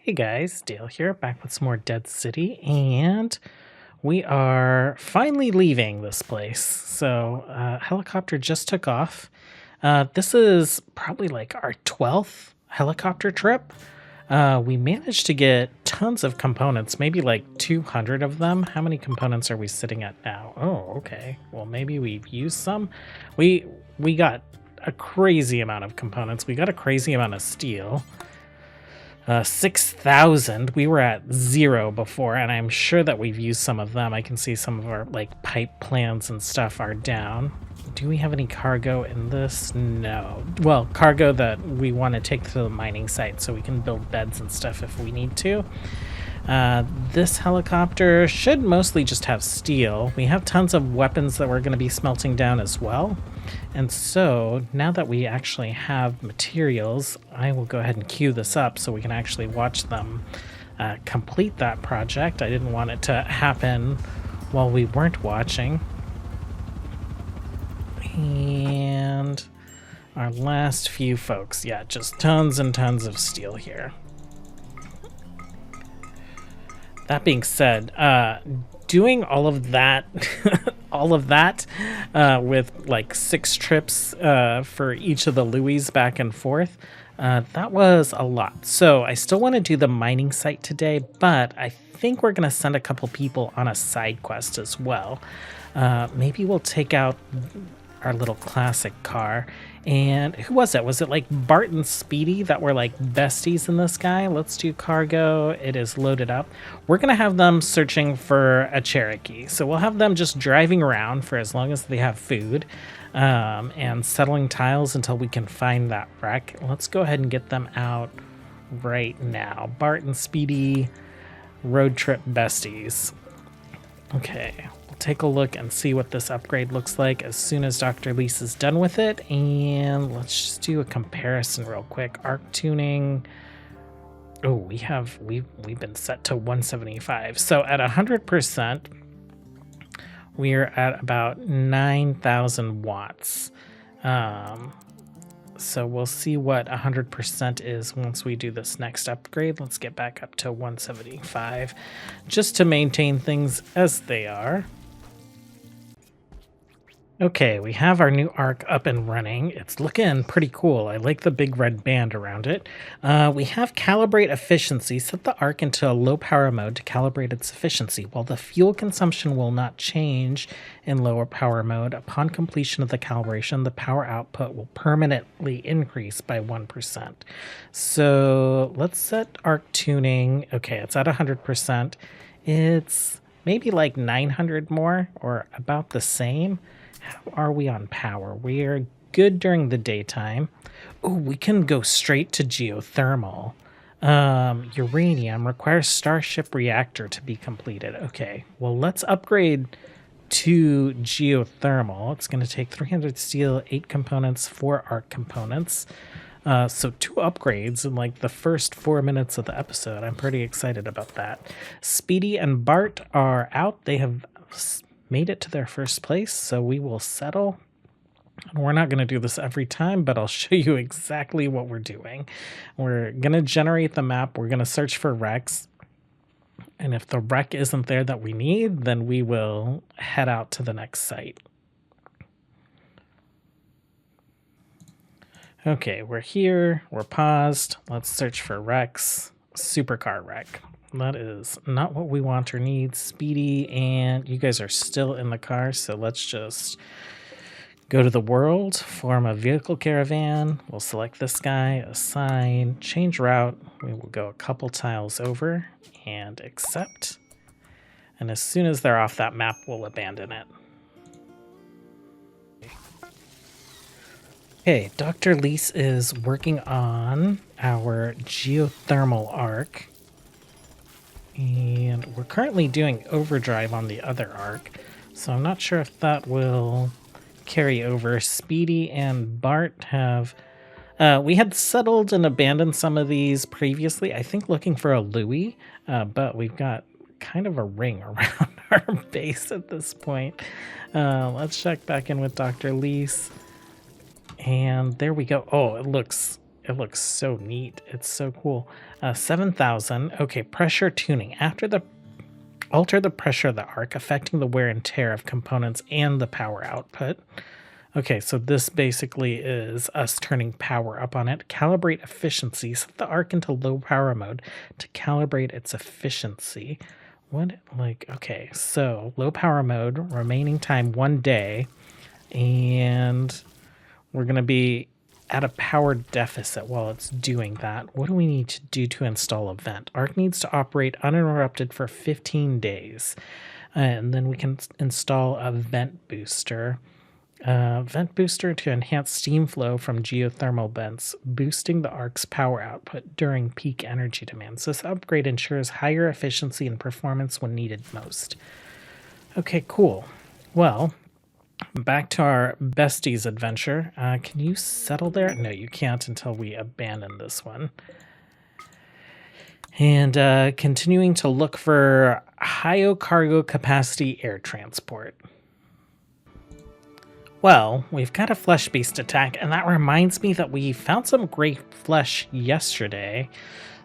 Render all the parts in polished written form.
Hey guys, Dale here, back with some more Dead City, and we are finally leaving this place. So, helicopter just took off. This is probably like our 12th helicopter trip. We managed to get tons of components, maybe like 200 of them. How many components are we sitting at now? Oh, okay. Well, maybe we've used some. We got a crazy amount of components. We got a crazy amount of steel. 6,000. We were at 0 before, and I'm sure that we've used some of them. I can see some of our like pipe plans and stuff are down. Do we have any cargo in this? No. Well, cargo that we want to take to the mining site so we can build beds and stuff if we need to. This helicopter should mostly just have steel. We have tons of weapons that we're going to be smelting down as well. And so now that we actually have materials, I will go ahead and queue this up so we can actually watch them complete that project. I didn't want it to happen while we weren't watching. And our last few folks. Yeah, just tons and tons of steel here. That being said, doing all of that, with like 6 trips for each of the Louis back and forth, that was a lot. So I still want to do the mining site today, but I think we're going to send a couple people on a side quest as well. Maybe we'll take out our little classic car. And who was it? Was it like Bart and Speedy that were like besties in this guy? Let's do cargo. It is loaded up. We're going to have them searching for a Cherokee. So we'll have them just driving around for as long as they have food and settling tiles until we can find that wreck. Let's go ahead and get them out right now. Bart and Speedy, road trip besties. Okay. Take a look and see what this upgrade looks like as soon as Dr. Lease is done with it. And let's just do a comparison real quick. Arc tuning. Oh, we've been set to 175. So at 100%, we're at about 9,000 watts. So we'll see what 100% is once we do this next upgrade. Let's get back up to 175 just to maintain things as they are. Okay, we have our new arc up and running. It's looking pretty cool. I like the big red band around it. We have calibrate efficiency. Set the arc into a low power mode to calibrate its efficiency. While the fuel consumption will not change in lower power mode, upon completion of the calibration, the power output will permanently increase by 1%. So let's set arc tuning. Okay, it's at 100%. It's maybe like 900 more or about the same. How are we on power? We are good during the daytime. Oh, we can go straight to geothermal. Uranium requires Starship reactor to be completed. Okay, well, let's upgrade to geothermal. It's going to take 300 steel, 8 components, 4 arc components. So 2 upgrades in like the first 4 minutes of the episode. I'm pretty excited about that. Speedy and Bart are out. They have made it to their first place, so we will settle. We're not going to do this every time, but I'll show you exactly what we're doing. We're going to generate the map. We're going to search for wrecks. And if the wreck isn't there that we need, then we will head out to the next site. Okay, we're here. We're paused. Let's search for wrecks. Supercar wreck. That is not what we want or need. Speedy, and you guys are still in the car, so let's just go to the world, form a vehicle caravan. We'll select this guy, assign, change route. We will go a couple tiles over and accept. And as soon as they're off that map, we'll abandon it. Okay, Dr. Lease is working on our geothermal arc. And we're currently doing overdrive on the other arc, so I'm not sure if that will carry over. Speedy and Bart have... we had settled and abandoned some of these previously, I think looking for a Louis, but we've got kind of a ring around our base at this point. Let's check back in with Dr. Lease. And there we go. Oh, it looks It looks so neat. It's so cool. 7,000. Okay, pressure tuning. Alter the pressure of the arc, affecting the wear and tear of components and the power output. Okay, so this basically is us turning power up on it. Calibrate efficiency. Set the arc into low power mode to calibrate its efficiency. Okay, so low power mode, remaining time 1 day, and we're going to be at a power deficit while it's doing that. What do we need to do to install a vent? Arc needs to operate uninterrupted for 15 days. And then we can install a vent booster. Vent booster to enhance steam flow from geothermal vents, boosting the arc's power output during peak energy demands. This upgrade ensures higher efficiency and performance when needed most. Okay, cool. Well, back to our besties adventure. Can you settle there? No, you can't until we abandon this one. And continuing to look for high cargo capacity air transport. Well, we've got a flesh beast attack, and that reminds me that we found some great flesh yesterday.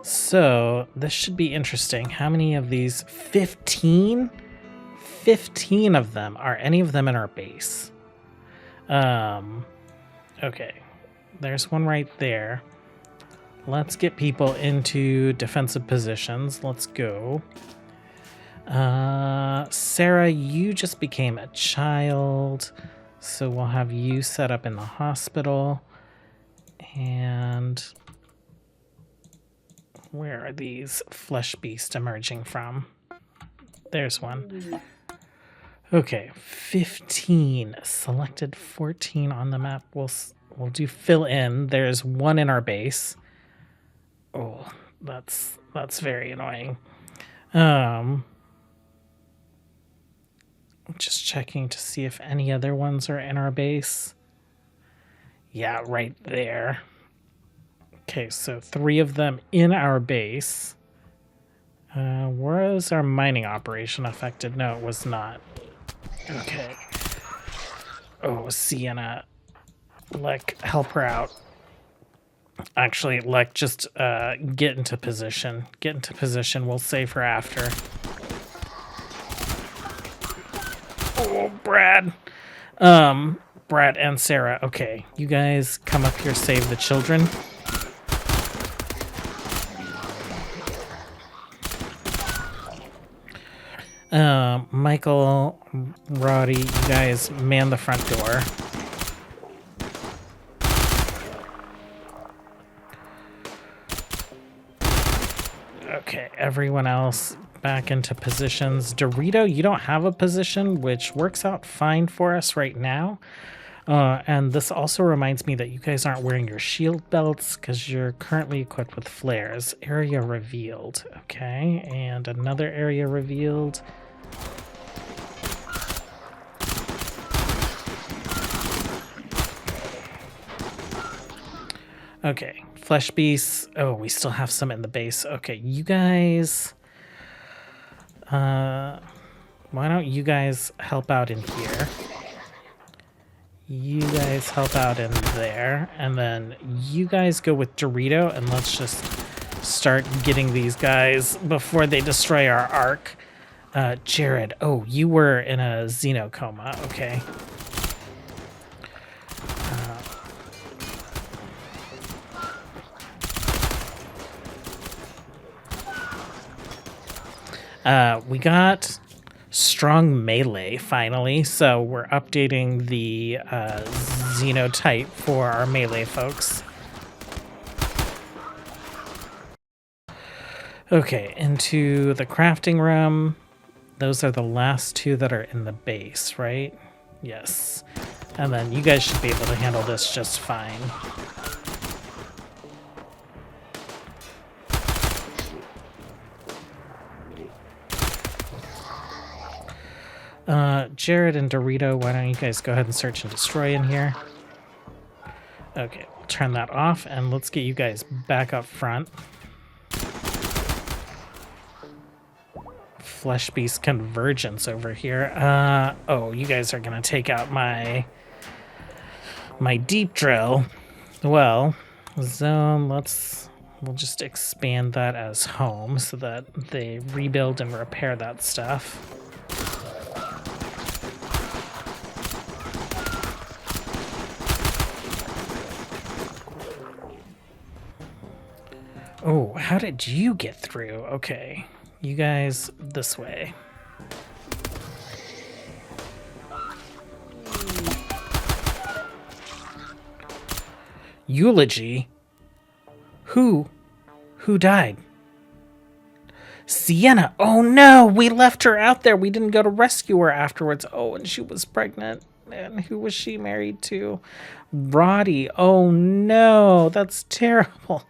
So this should be interesting. How many of these? 15? 15 of them. Are any of them in our base? Okay. There's one right there. Let's get people into defensive positions. Let's go. Sarah, you just became a child. So we'll have you set up in the hospital. And where are these flesh beasts emerging from? There's one. Okay, 15. Selected 14 on the map. We'll do fill in. There's one in our base. Oh, that's very annoying. Just checking to see if any other ones are in our base. Yeah, right there. Okay, so 3 of them in our base. Was our mining operation affected? No, it was not. Okay. Oh, Sienna. Lek, help her out. Actually, Lek, just get into position. Get into position. We'll save her after. Oh, Brad. Brad and Sarah. Okay, you guys come up here, save the children. Michael, Roddy, you guys man the front door. Okay, everyone else back into positions. Dorito, you don't have a position, which works out fine for us right now. And this also reminds me that you guys aren't wearing your shield belts because you're currently equipped with flares. Area revealed. Okay, and another area revealed. Okay, flesh beasts. Oh, we still have some in the base. Okay, you guys... why don't you guys help out in here? You guys help out in there. And then you guys go with Dorito, and let's just start getting these guys before they destroy our arc. Jared, oh, you were in a xenocoma. Okay. We got strong melee finally, so we're updating the xenotype for our melee folks. Okay, into the crafting room. Those are the last 2 that are in the base, right? Yes. And then you guys should be able to handle this just fine. Jared and Dorito, why don't you guys go ahead and search and destroy in here? Okay, we'll turn that off, and let's get you guys back up front. Flesh Beast Convergence over here. Oh, you guys are gonna take out my deep drill. Well, Zone, we'll just expand that as home so that they rebuild and repair that stuff. Oh, how did you get through? Okay, you guys this way. Eulogy? Who died? Sienna. Oh no, we left her out there. We didn't go to rescue her afterwards. Oh, and she was pregnant. And who was she married to? Roddy. Oh no, that's terrible.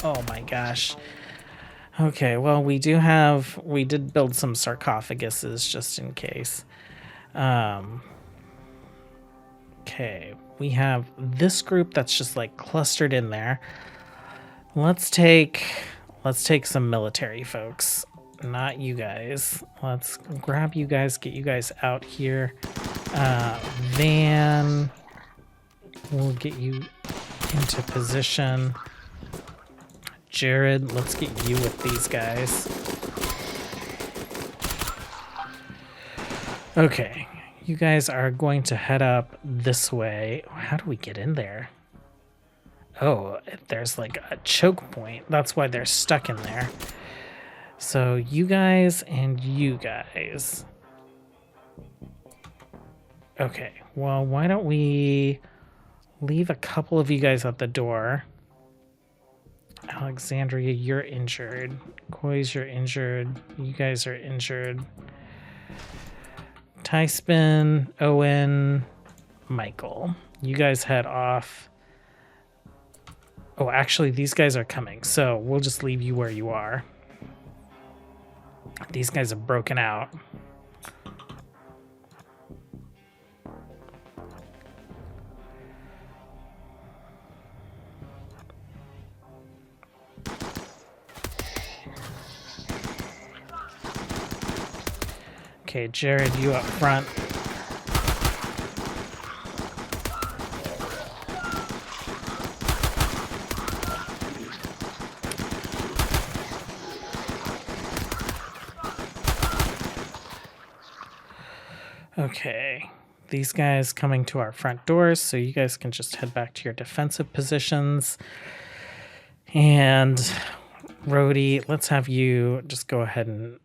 Oh my gosh. Okay, well, we did build some sarcophaguses just in case. Okay, we have this group that's just like clustered in there. Let's take some military folks, not you guys. Let's grab you guys, get you guys out here. Van, we'll get you into position. Jared, let's get you with these guys. Okay, you guys are going to head up this way. How do we get in there? Oh, there's like a choke point. That's why they're stuck in there. So you guys and you guys. Okay, well, why don't we leave a couple of you guys at the door. Alexandria, you're injured. Koi's, you're injured. You guys are injured. Tyspin, Owen, Michael. You guys head off. Oh, actually, these guys are coming, so we'll just leave you where you are. These guys have broken out. Okay, Jared, you up front. Okay, these guys coming to our front doors, so you guys can just head back to your defensive positions. And Rhodey, let's have you just go ahead and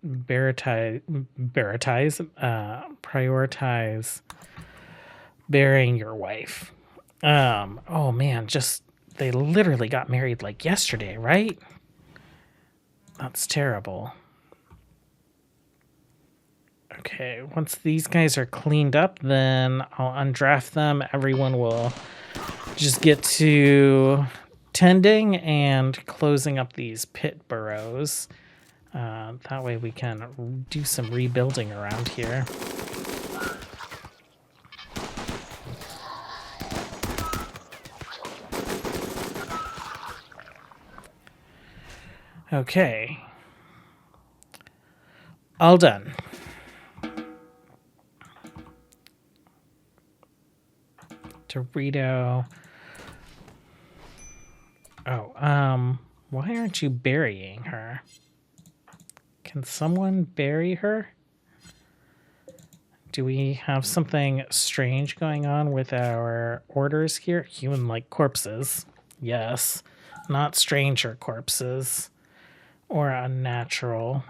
prioritize burying your wife. Oh man, they literally got married like yesterday, right? That's terrible. Okay, once these guys are cleaned up, then I'll undraft them. Everyone will just get to tending and closing up these pit burrows. That way we can do some rebuilding around here. Okay. All done. Dorito. Oh, why aren't you burying her? Can someone bury her? Do we have something strange going on with our orders here? Human-like corpses. Yes. Not stranger corpses. Or unnatural.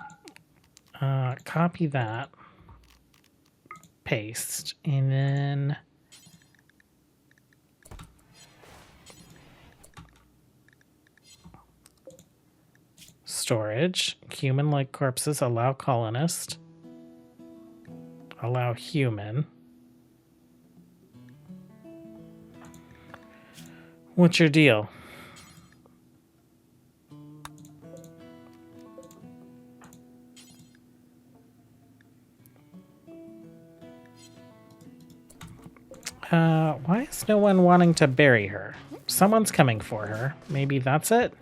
Copy that. Paste. And then... storage. Human-like corpses. Allow colonist. Allow human. What's your deal? Why is no one wanting to bury her? Someone's coming for her. Maybe that's it?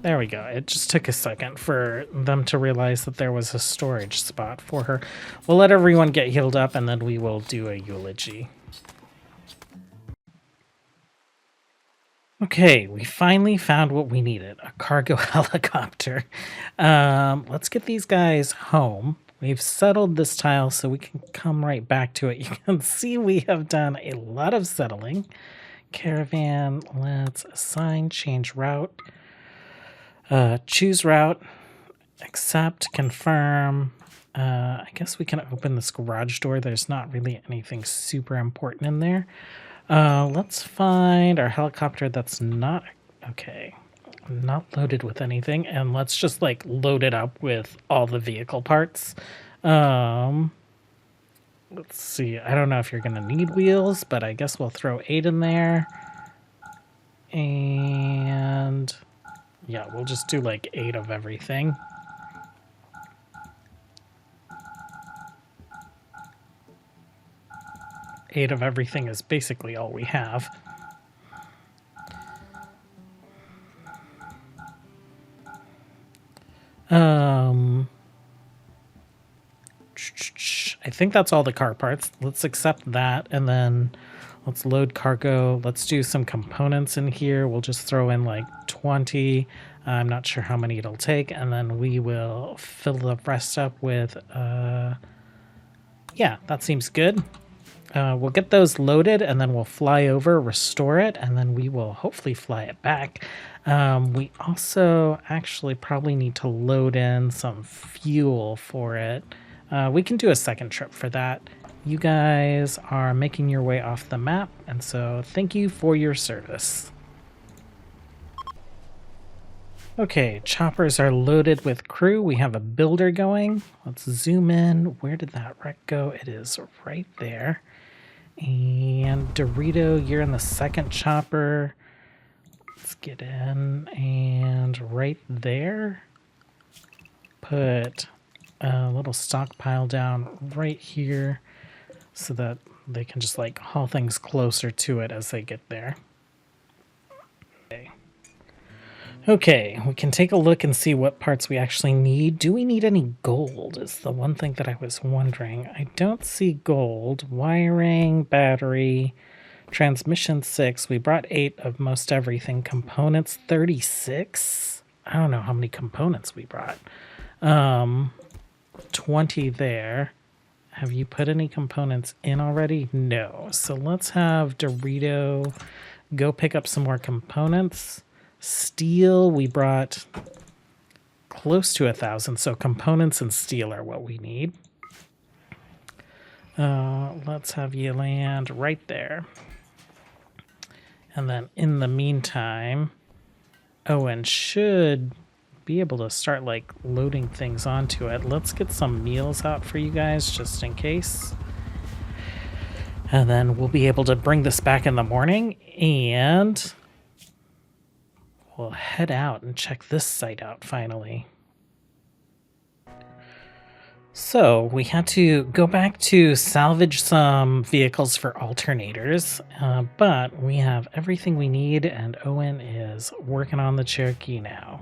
There we go. It just took a second for them to realize that there was a storage spot for her. We'll let everyone get healed up, and then we will do a eulogy. Okay, we finally found what we needed, a cargo helicopter. Let's get these guys home. We've settled this tile so we can come right back to it. You can see we have done a lot of settling. Caravan, let's assign, change route. Choose route, accept, confirm. I guess we can open this garage door. There's not really anything super important in there. Let's find our helicopter that's not, okay, not loaded with anything. And let's just like load it up with all the vehicle parts. Let's see. I don't know if you're going to need wheels, but I guess we'll throw 8 in there. And yeah, we'll just do like 8 of everything. Eight of everything is basically all we have. I think that's all the car parts. Let's accept that, and then let's load cargo. Let's do some components in here. We'll just throw in like 20. I'm not sure how many it'll take, and then we will fill the rest up with, yeah, that seems good. We'll get those loaded, and then we'll fly over, restore it, and then we will hopefully fly it back. We also actually probably need to load in some fuel for it. We can do a second trip for that. You guys are making your way off the map, and so thank you for your service. Okay, choppers are loaded with crew. We have a builder going. Let's zoom in. Where did that wreck go? It is right there. And Dorito, you're in the second chopper. Let's get in, and right there, put a little stockpile down right here so that they can just like haul things closer to it as they get there. Okay, we can take a look and see what parts we actually need. Do we need any gold is the one thing that I was wondering. I don't see gold. Wiring, battery, transmission 6. We brought 8 of most everything. Components 36. I don't know how many components we brought. 20 there. Have you put any components in already? No. So let's have Dorito go pick up some more components. Steel, we brought close to 1,000, so components and steel are what we need. Let's have you land right there. And then in the meantime, Owen should be able to start like loading things onto it. Let's get some meals out for you guys just in case. And then we'll be able to bring this back in the morning, and we'll head out and check this site out finally. So we had to go back to salvage some vehicles for alternators, but we have everything we need, and Owen is working on the Cherokee now.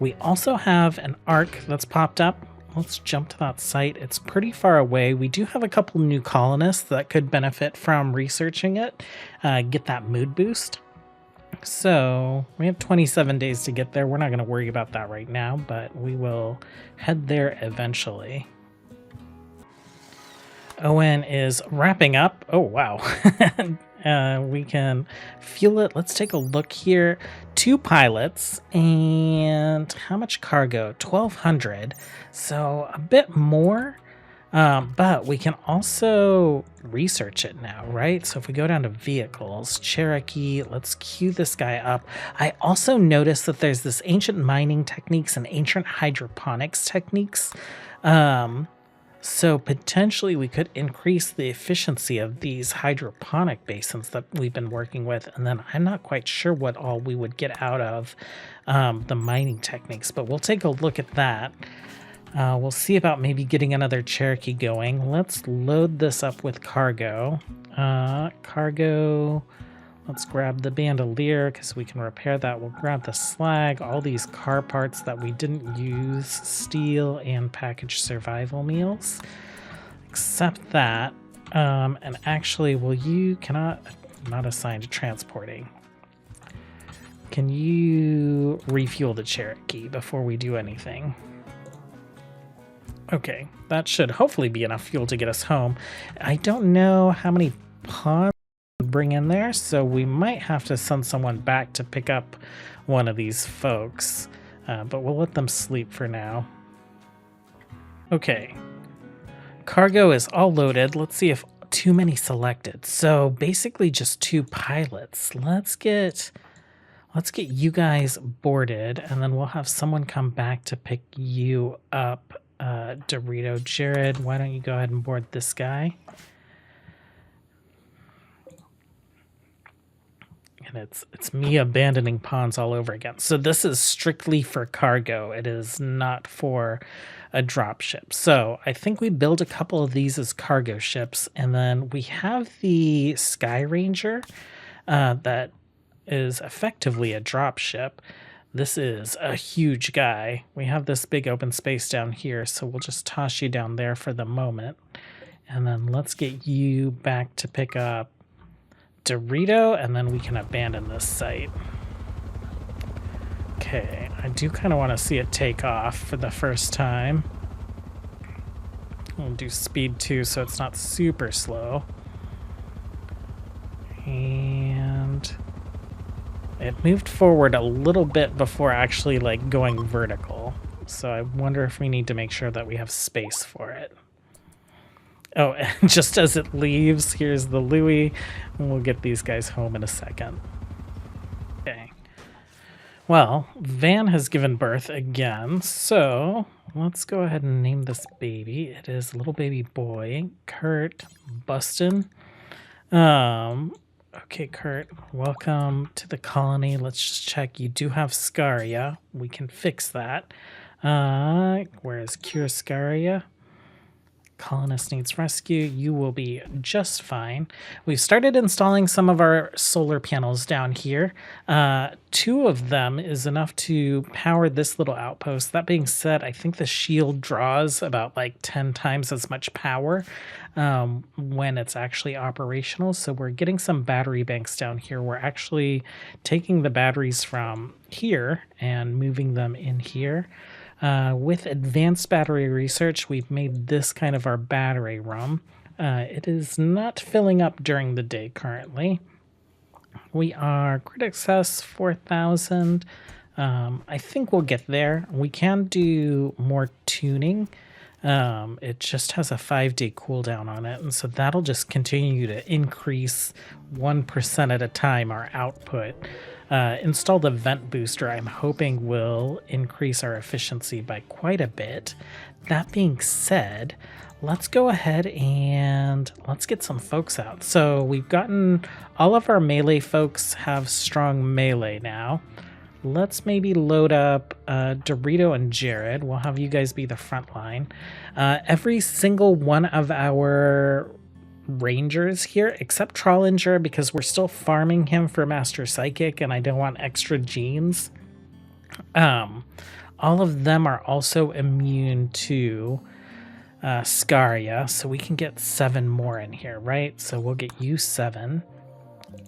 We also have an ARC that's popped up. Let's jump to that site. It's pretty far away. We do have a couple new colonists that could benefit from researching it, get that mood boost. So we have 27 days to get there. We're not going to worry about that right now, but we will head there eventually. Owen is wrapping up. Oh, wow. We can fuel it. Let's take a look here. 2 pilots, and how much cargo? 1,200. So a bit more. But we can also research it now, right? So if we go down to vehicles, Cherokee, let's queue this guy up. I also noticed that there's this ancient mining techniques and ancient hydroponics techniques. So potentially we could increase the efficiency of these hydroponic basins that we've been working with. And then I'm not quite sure what all we would get out of the mining techniques, but we'll take a look at that. We'll see about maybe getting another Cherokee going. Let's load this up with cargo. Cargo, Let's grab the bandolier because we can repair that. We'll grab the slag, all these car parts that we didn't use, steel, and packaged survival meals. Accept that. And actually, not assigned to transporting. Can you refuel the Cherokee before we do anything? Okay, that should hopefully be enough fuel to get us home. I don't know how many pawns we bring in there, so we might have to send someone back to pick up one of these folks, but we'll let them sleep for now. Okay, cargo is all loaded. Let's see if too many selected. So basically just 2 pilots. Let's get you guys boarded, and then we'll have someone come back to pick you up. Dorito, Jared, why don't you go ahead and board this guy? And it's me abandoning pawns all over again. So this is strictly for cargo. It is not for a drop ship. So I think we build a couple of these as cargo ships, and then we have the Sky Ranger that is effectively a drop ship. This is a huge guy. We have this big open space down here, so we'll just toss you down there for the moment. And then let's get you back to pick up Dorito, and then we can abandon this site. Okay, I do kind of want to see it take off for the first time. We'll do speed 2 so it's not super slow. And it moved forward a little bit before actually like going vertical. So I wonder if we need to make sure that we have space for it. Oh, and just as it leaves, here's the Louis, and we'll get these guys home in a second. Okay. Well, Van has given birth again, so let's go ahead and name this baby. It is little baby boy, Kurt Bustin. Okay, Kurt, welcome to the colony. Let's just check. You do have scaria. We can fix that. Where is cure scaria? Colonist needs rescue. You will be just fine. We've started installing some of our solar panels down here. 2 of them is enough to power this little outpost. That being said, I think the shield draws about like 10 times as much power when it's actually operational. So we're getting some battery banks down here. We're actually taking the batteries from here and moving them in here. With advanced battery research, we've made this kind of our battery room. It is not filling up during the day currently. We are grid access 4,000. I think we'll get there. We can do more tuning. It just has a 5-day cooldown on it, and so that'll just continue to increase 1% at a time our output. Install the vent booster, I'm hoping will increase our efficiency by quite a bit. That being said, let's go ahead and let's get some folks out. So we've gotten all of our melee folks have strong melee now. Let's maybe load up Dorito and Jared. We'll have you guys be the front line. Every single one of our rangers here, except Trollinger, because we're still farming him for Master Psychic and I don't want extra genes. All of them are also immune to Scaria, so we can get 7 more in here, right? So we'll get you 7.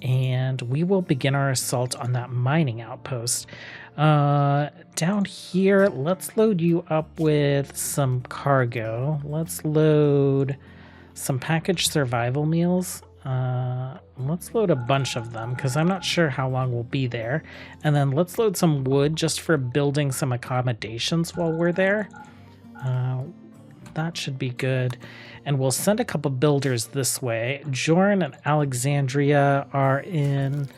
And we will begin our assault on that mining outpost. Down here, let's load you up with some cargo. Let's load some packaged survival meals. Let's load a bunch of them because I'm not sure how long we'll be there. And then let's load some wood just for building some accommodations while we're there. That should be good. And we'll send a couple builders this way. Jorn and Alexandria are in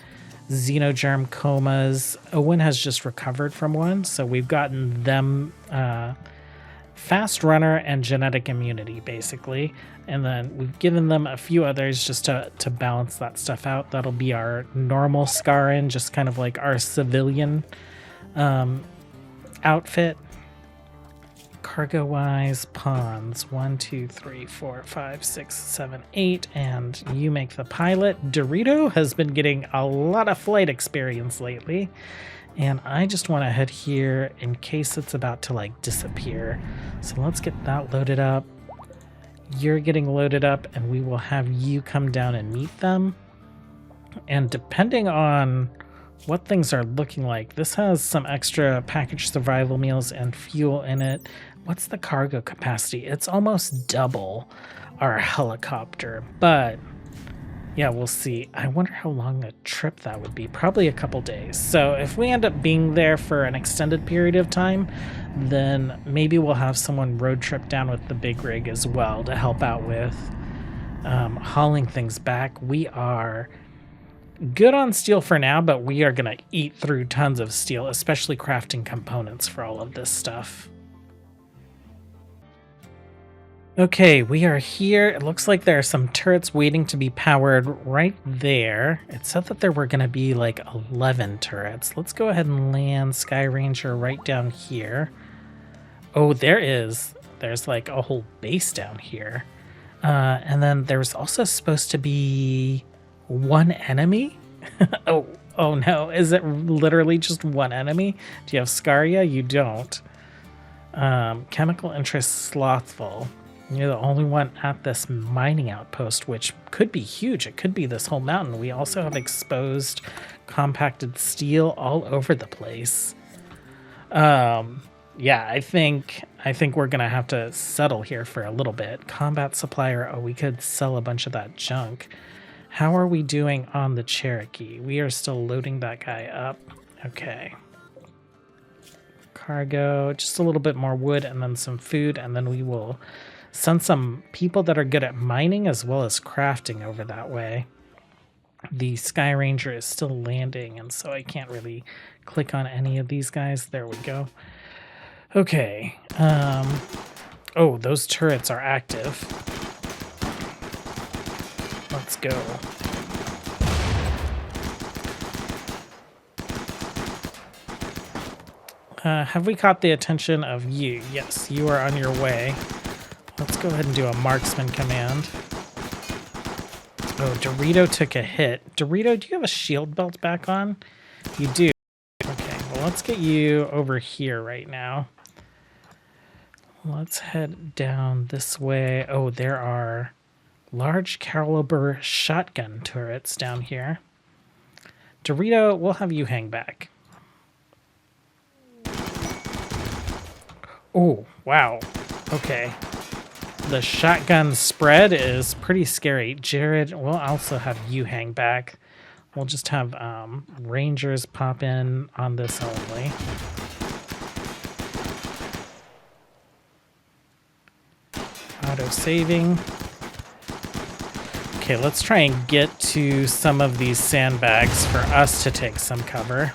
xenogerm comas. Owen has just recovered from one, so we've gotten them fast runner and genetic immunity, basically. And then we've given them a few others just to balance that stuff out. That'll be our normal Scarin, just kind of like our civilian outfit. cargo-wise, pawns 1, 2, 3, 4, 5, 6, 7, 8, and you make the pilot. Dorito has been getting a lot of flight experience lately, and I just want to head here in case it's about to like disappear. So let's get that loaded up. You're getting loaded up, and we will have you come down and meet them. And depending on what things are looking like, this has some extra packaged survival meals and fuel in it. What's the cargo capacity? It's almost double our helicopter, but yeah, we'll see. I wonder how long a trip that would be. Probably a couple days. So if we end up being there for an extended period of time, then maybe we'll have someone road trip down with the big rig as well to help out with hauling things back. We are good on steel for now, but we are going to eat through tons of steel, especially crafting components for all of this stuff. Okay, we are here. It looks like there are some turrets waiting to be powered right there. It said that there were going to be like 11 turrets. Let's go ahead and land Sky Ranger right down here. Oh, there's like a whole base down here. And then there's also supposed to be one enemy. oh no, is it literally just one enemy? Do you have Scaria? You don't. Chemical interest slothful. You're the only one at this mining outpost, which could be huge. It could be this whole mountain. We also have exposed compacted steel all over the place. Yeah, I think we're gonna have to settle here for a little bit. Combat supplier. Oh, we could sell a bunch of that junk. How are we doing on the Cherokee? We are still loading that guy up. Okay. Cargo, just a little bit more wood and then some food, and then we will send some people that are good at mining as well as crafting over that way. The Sky Ranger is still landing, and so I can't really click on any of these guys. There we go. Okay. Oh, those turrets are active. Let's go. Have we caught the attention of you? Yes, you are on your way. Let's go ahead and do a marksman command. Oh, Dorito took a hit. Dorito, do you have a shield belt back on? You do. Okay, well, let's get you over here right now. Let's head down this way. Oh, there are large caliber shotgun turrets down here. Dorito, we'll have you hang back. Oh, wow. Okay. The shotgun spread is pretty scary. Jared, we'll also have you hang back. We'll just have rangers pop in on this only. Auto-saving. Okay, let's try and get to some of these sandbags for us to take some cover.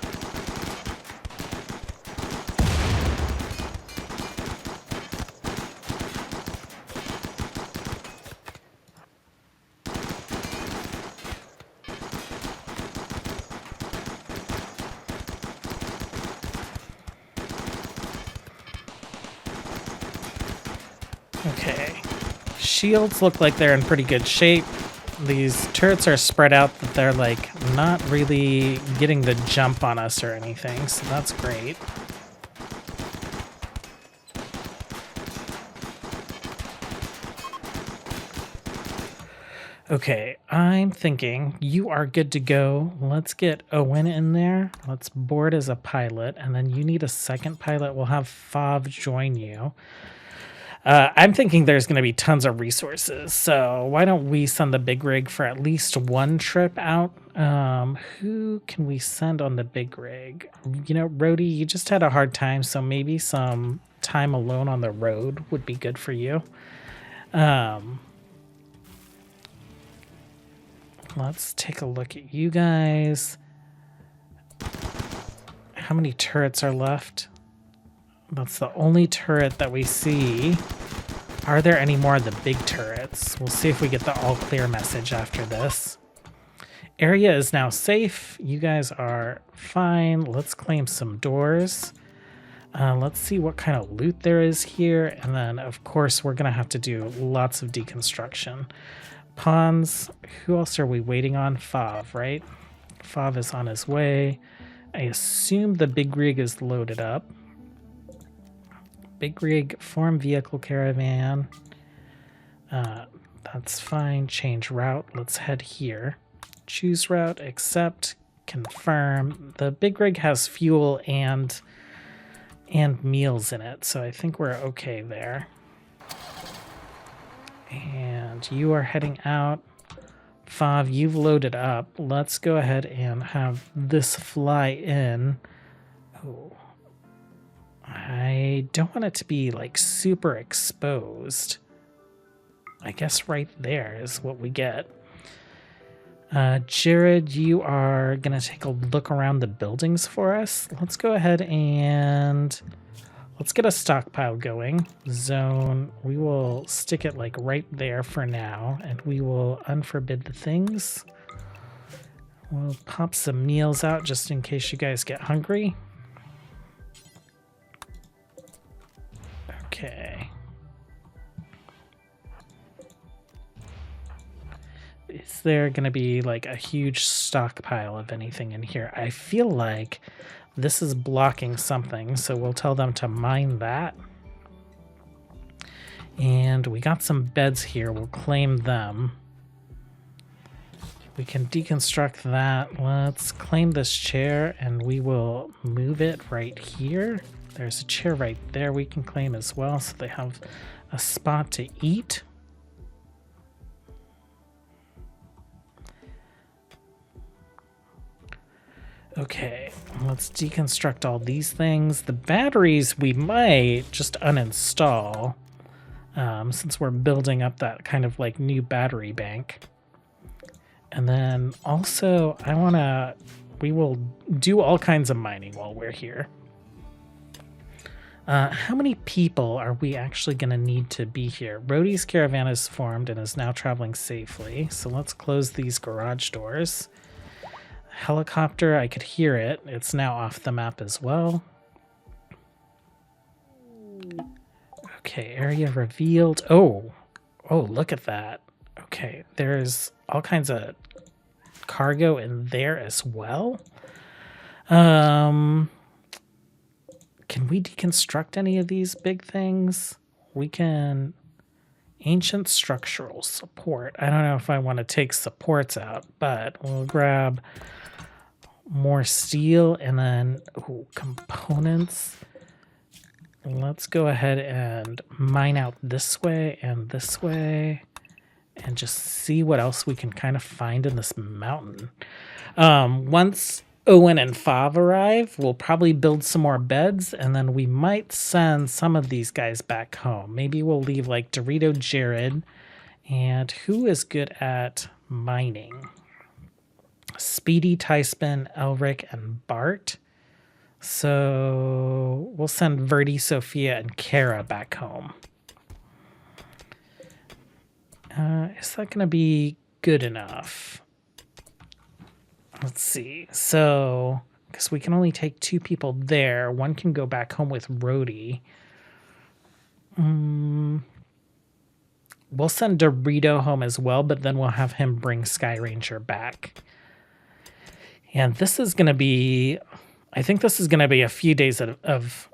Okay, shields look like they're in pretty good shape. These turrets are spread out, but they're like not really getting the jump on us or anything, so that's great. Okay, I'm thinking you are good to go. Let's get Owen in there. Let's board as a pilot, and then you need a second pilot. We'll have Fav join you. I'm thinking there's going to be tons of resources, so why don't we send the big rig for at least one trip out? Who can we send on the big rig? You know, Rhodey, you just had a hard time, so maybe some time alone on the road would be good for you. Let's take a look at you guys. How many turrets are left? That's the only turret that we see. Are there any more of the big turrets? We'll see if we get the all clear message after this. Area is now safe. You guys are fine. Let's claim some doors. Let's see what kind of loot there is here. And then, of course, we're going to have to do lots of deconstruction. Pawns. Who else are we waiting on? Fav, right? Fav is on his way. I assume the big rig is loaded up. Big rig, form vehicle caravan. That's fine. Change route. Let's head here. Choose route, accept, confirm. The big rig has fuel and meals in it, so I think we're okay there. And you are heading out. Fav, you've loaded up. Let's go ahead and have this fly in. Oh, I don't want it to be like super exposed. I guess right there is what we get. Jared, you are going to take a look around the buildings for us. Let's go ahead and let's get a stockpile going. Zone, we will stick it like right there for now, and we will unforbid the things. We'll pop some meals out just in case you guys get hungry. Okay. Is there going to be like a huge stockpile of anything in here? I feel like this is blocking something, so we'll tell them to mine that. And we got some beds here. We'll claim them. We can deconstruct that. Let's claim this chair, and we will move it right here. There's a chair right there we can claim as well, so they have a spot to eat. Okay, let's deconstruct all these things. The batteries we might just uninstall, since we're building up that kind of like new battery bank. And then also we will do all kinds of mining while we're here. How many people are we actually going to need to be here? Rhodey's caravan is formed and is now traveling safely. So let's close these garage doors. Helicopter, I could hear it. It's now off the map as well. Okay, area revealed. Oh, look at that. Okay, there's all kinds of cargo in there as well. Can we deconstruct any of these big things? We can. Ancient structural support. I don't know if I want to take supports out, but we'll grab more steel and then components. Let's go ahead and mine out this way and just see what else we can kind of find in this mountain. Once Owen and Fav arrive, we'll probably build some more beds, and then we might send some of these guys back home. Maybe we'll leave like Dorito Jared, and who is good at mining? Speedy, Tyspin, Elric, and Bart. So we'll send Verdi, Sophia, and Kara back home. Is that going to be good enough? Let's see. So, because we can only take 2 people there. One can go back home with Rhodey. We'll send Dorito home as well, but then we'll have him bring Sky Ranger back. And this is going to be, I think this is going to be a few days of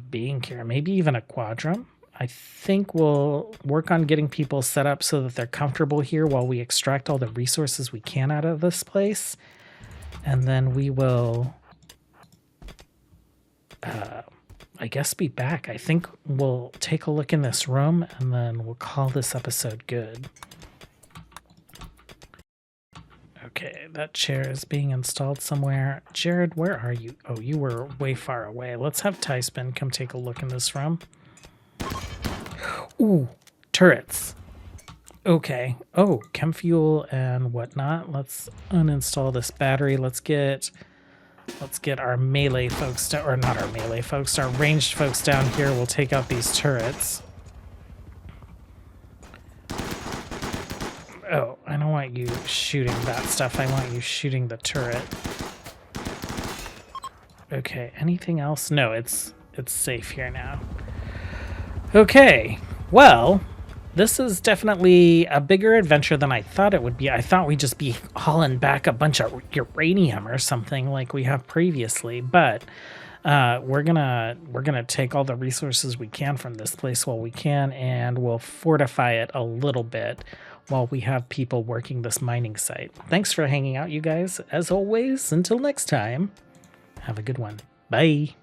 being here, maybe even a quadrum. I think we'll work on getting people set up so that they're comfortable here while we extract all the resources we can out of this place. And then we will, I guess, be back. I think we'll take a look in this room and then we'll call this episode good. Okay, that chair is being installed somewhere. Jared, where are you? Oh, you were way far away. Let's have Tyspin come take a look in this room. Ooh, turrets. Okay. Oh, chem fuel and whatnot. Let's uninstall this battery. Let's get our melee folks down, or not our melee folks, our ranged folks down here. We'll take out these turrets. Oh, I don't want you shooting that stuff. I want you shooting the turret. Okay, anything else? No, it's it's safe here now. Okay, well, this is definitely a bigger adventure than I thought it would be. I thought we'd just be hauling back a bunch of uranium or something like we have previously, but we're gonna take all the resources we can from this place while we can, and we'll fortify it a little bit while we have people working this mining site. Thanks for hanging out, you guys. As always, until next time, have a good one. Bye.